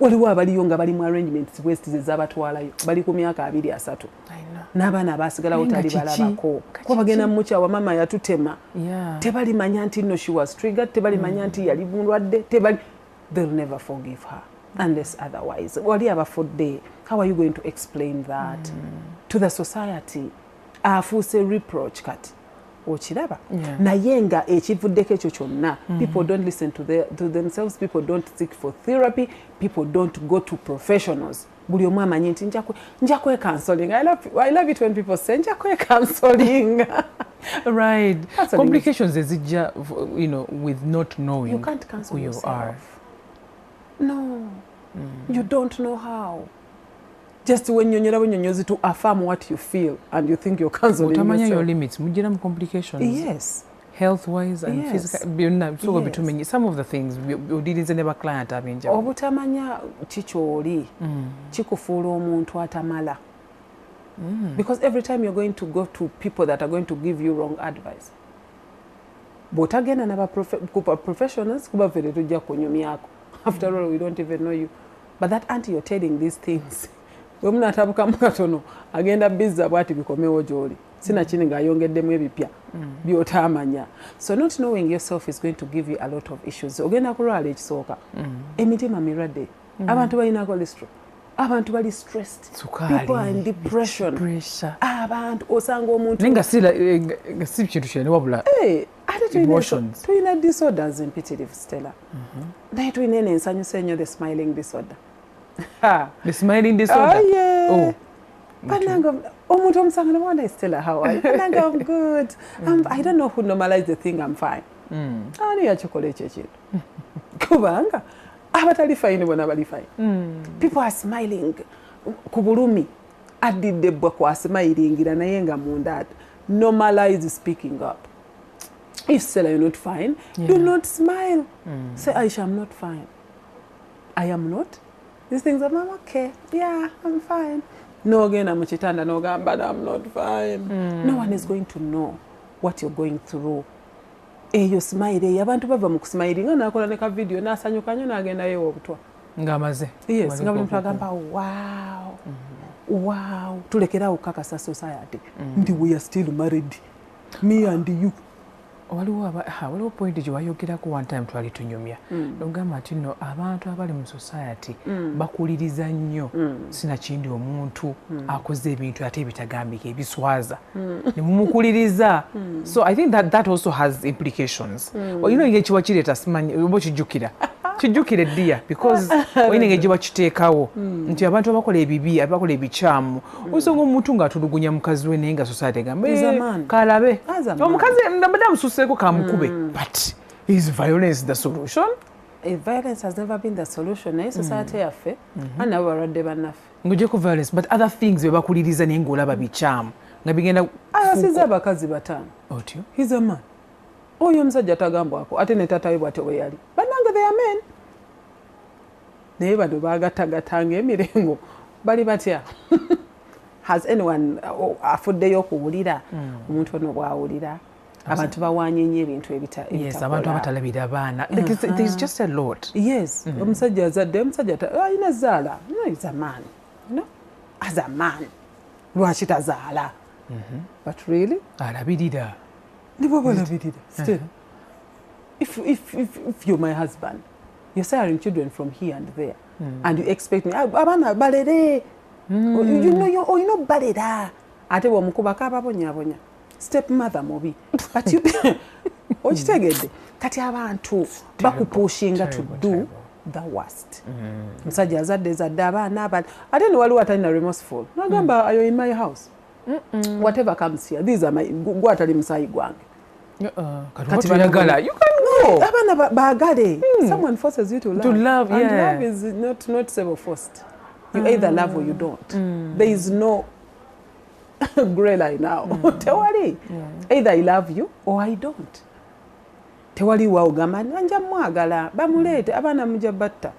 waliwo abaliyo nga bali mu arrangements west zezabatwalayo bali ku myaka 2-3 n'abaana abasigalawo tali balabako kuba bagenda mukyawa mama yatutema tebali manya nti no she was triggered tebali manya nti yali mulwadde they'll never forgive her unless otherwise wali abafudde how are you going to explain that to the society afuuse reproach kati okiraba naye nga ekivuddeko ekyo kyonna people don't listen to themselves people don't seek for therapy people don't go to professionals buli omu amanyi nti nja kwekansoling I love it when people say nja kwekansoling right complications ezijja with not knowing you can't who you are no you don't know how just when you're bunyonyozi to affirm what you feel and you think you're cancelling yourself. Your limits. Mujiramu complications. Yes. Health-wise and physical. Some of the things we did in never client abinja. Obutamanya chicholi. Chikufuula omuntu atamala. Because every time you're going to go to people that are going to give you wrong advice. Botagenda naba professionals kuba vele tujja kunyumyako. After all, we don't even know you. But that auntie you're telling these things. Wemuna atabuka mukatono agenda bizza bwati bikomewo gyoli sina kini ng'ayongeddemu ebipya by'otaamanya. So not knowing yourself is going to give you a lot of issues. Ogenda kulwala ekisooka emitima mirwadde, abantu balina cholesterol, abantu bali stressed, people are in depression, abantu osanga omuntu nenga si kintu kyene wabula emotions. Tulina disorders impitirivu Stella. Naye tulina eno ensanyusa ennyo, the smiling disorder. The smiling disorder? Oh yeah. Bananga omuntu omusanga ne wanda Stella, how are you? Bananga I'm good. I don't know who normalized the thing I'm fine. Ani yakikola ekyo ekintu. Kubanga abatali fine bona bali fine. People are smiling ku bulumi addidde bwa kwasimayiringira naye nga munda. Normalize speaking up. If Stella you're not fine, do not smile. Say Aisha, I'm not fine. I am not. These things are I'm okay. Yeah, I'm fine. No again I'm chitanda no gamba I'm not fine. No one is going to know what you're going through. Eyo smile abantu bava mu kusmilinga nakola ne ka video nasanyuka nnyo nagenda yewo obutwa ngamaze. Yes, nga buli agamba wow. Wow, tulekera ukakasa society. Ndi we are still married. Me and you. Waliwo point gye wayogerako one time twali tunyumya nogamba nti nno abantu abali mu society bakuliriza nnyo sinakindi omuntu akoze ebintu ate ebitagambika ebiswaza ne mumukuliriza. So I think that also has implications. Olina engeri kiba kireeta simanyi oba kijjukire ddiya because olina engeri gye bakiteekawo nti abantu abakola ebibi abakola ebikyamu osonga omuntu ng'atulugunya mukazi we naye nga society egamba kalabe omukazi mbadde amususeeko kamukube. But is violence the solution? Violence has never been the solution. Naye society yaffe anabo balwadde bannaffe ng'ogyeko violence but other things bye bakuliriza naye ng'olaba bikyamu nga bigenda asize abakazi bataano. Otyo he's a man. Oyo omusajja tagambwako ate ne taata we bw'ate bwe yali bannange they are men. Naye bano baagattagatanga emirengo bali batya. Has anyone afuddeyo okuwulira omuntu ono bw'awulira abantu bawaanye nnyo ebintu ebitakola. Yes, abantu abatalabira abaana. There's just a lot. Yes, omusajja azadde omusajja alina zaala. No, he's a man. No, as a man lwaki tazaala? But really alabirira nibo balabirira. Still if you're my husband, you're siring children from here and there and you expect me abaana balere you know balera ate bw'omukubako ababonyabonya stepmother mubi but you okitegedde kati abantu bakupushinga to do the worst. Musajja azadde abaana abali ate ne waliwo atalina remorseful nagamba ayo in my house whatever comes here these are my gwatali musayi gwange kati bayagala you can go abaana bagale. Someone forces you to love and yeah. love is not self-forced. You either love or you don't. There is no grey line now. Tewali. Either I love you or I don't. Tewali wa ogamba nja mwagala bamuleete abaana mujja batta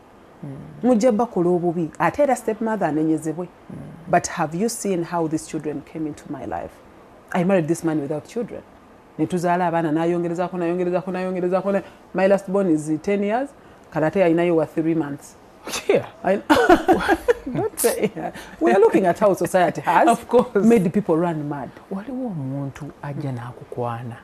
mujja bakola obubi ate era stepmother anenyezebwe. But have you seen how these children came into my life? I married this man without children. Netuzaala abaana nayongerezako. My last born is 10 years. Kalate ayinayo wa 3 months. Yeah. We are looking at how society has of course made people run mad. Waliwo omuntu ajja n'akukwana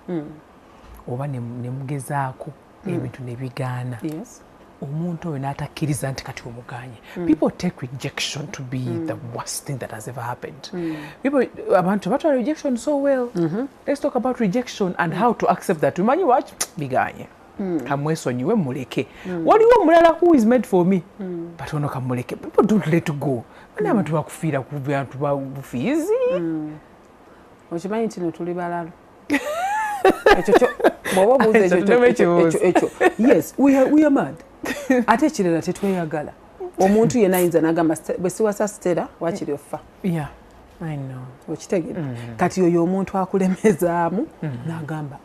oba ne mugezaako ebintu ne bigaana. Yes. Omuntu oyo n'atakkiriza nti kati omuganye. People take rejection to be the worst thing that has ever happened. Abantu batwala rejection so well. Let's talk about rejection and how to accept that. Tumanyi waki biganye. Kamwesonyiwe muleke. Waliwo omulala who is made for me. But ono kamuleke. People don't let go. Bana abantu bakufiira ku bantu ba bufiizi. Okimanyi nti tuli balalo. Ekyo bw'oba buuza ekyo. Yes, we are mad. Ate ekirala tetweyagala. Omuntu yenna ayinza n'agamba bwe siwasa Stella wakiri offa. Yeah, I know. Okitegedde. Kati oyo omuntu akulemezaamu n'agamba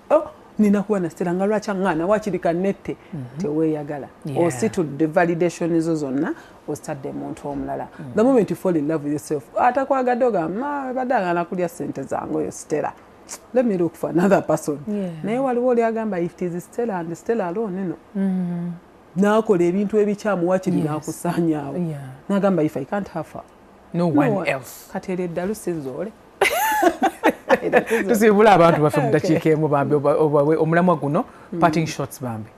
nina kuba na Stella nga lwaki aŋŋaana wakiri kannette teweeyagala. Ositudde validation ezo zonna ositadde muntu omulala. The moment you fall in love with yourself atakwagadde ogamba badde aŋŋaana kulya ssente zange oyo Stella. Let me look for another person. Naye waliwo oli agamba if it is Stella and Stella alone n'akola ebintu ebikyamu wakiri n'akusaanyaawo n'agamba if I can't have her no one else. Kati era eddalu sinzoole. tusibula abantu baffe mu dakiika emu bambi omulamwa guno parting shots bambi.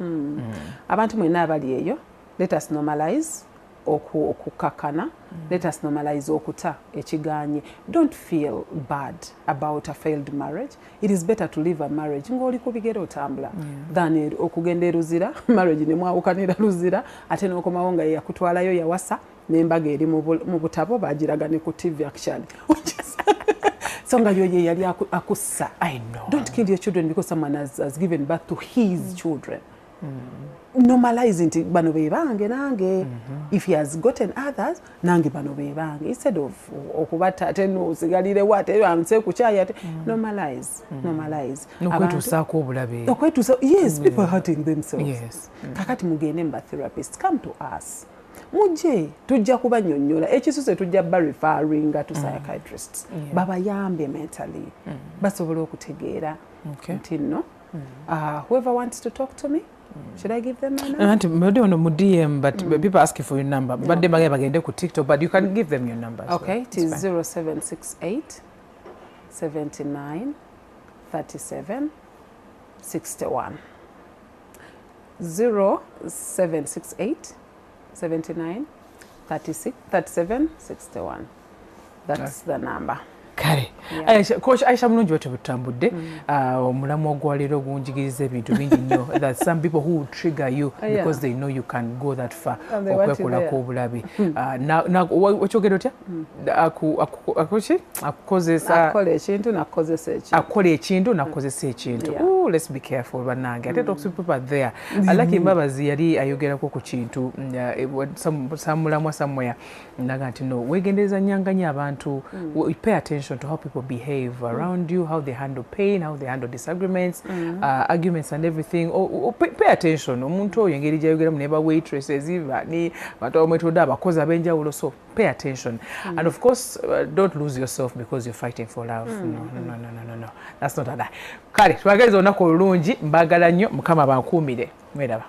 Abantu mwenna abali eyo, let us normalize okukakana, let us normalize okuta ekiganye. Don't feel bad about a failed marriage. It is better to leave a marriage ng'oli ku bigere otambula than okugenda eruzira marriage ne mwawukanira luzira ate n'okomawo nga yakutwalayo yawasa n'embaga eri mu butabo bagiragane ku TV actually. So nga yoye yali akussa. I know. Don't kill your children because someone has given birth to his children. Normalize nti bano be bange nange. If he has gotten others, nange bano be bange. Instead of okubata ate no sigalire wate amse kuchaya ate normalize. Normalize. Okwetusaako obulabe. Okwetusa, yes, people are hurting themselves. Yes. Kakati mugende mba therapists, come to us. Muje tujja kubanyonnyola ekisuse tujja ba referring to psychiatrists. Babayambe mentally. Basobola okutegeera nti no. Whoever wants to talk to me, should I give them my number? Auntie, maybe on a DM, but people asking for your number. But they might get to TikTok, but you can give them your number. Okay, it is 0768 79 37 61. 0768 79 36 37 61. That's the number. Kale. Coach Aisha mulungi bwetyo butambudde. Omulamu ogwaliro gunjigiriza ebintu bingi nnyo. That some people who will trigger you because they know you can go that far. Okwekolako obulabi. Wakyogera otya? Akola ekintu nakozesa ekintu. Akola ekintu nakozesa ekintu. Ooh, let's be careful bannange. Ate talk to people there. Alaki Mbabazi yali ayogerako ku kintu samulamu somewhere. Naga nti no, wegendereza nyanganya abantu. Pay attention to how people behave around you, how they handle pain, how they handle disagreements, arguments and everything. Pay attention. Omuntu oyo engeri gyayogera mu neba waitresses ni bato omwetoda abakozi abenjawulo, so pay attention. And of course, don't lose yourself because you're fighting for love. No. That's not that. Kale, twagaliza onako olungi mbagala nnyo Mukama bankuumire. Mwedaba.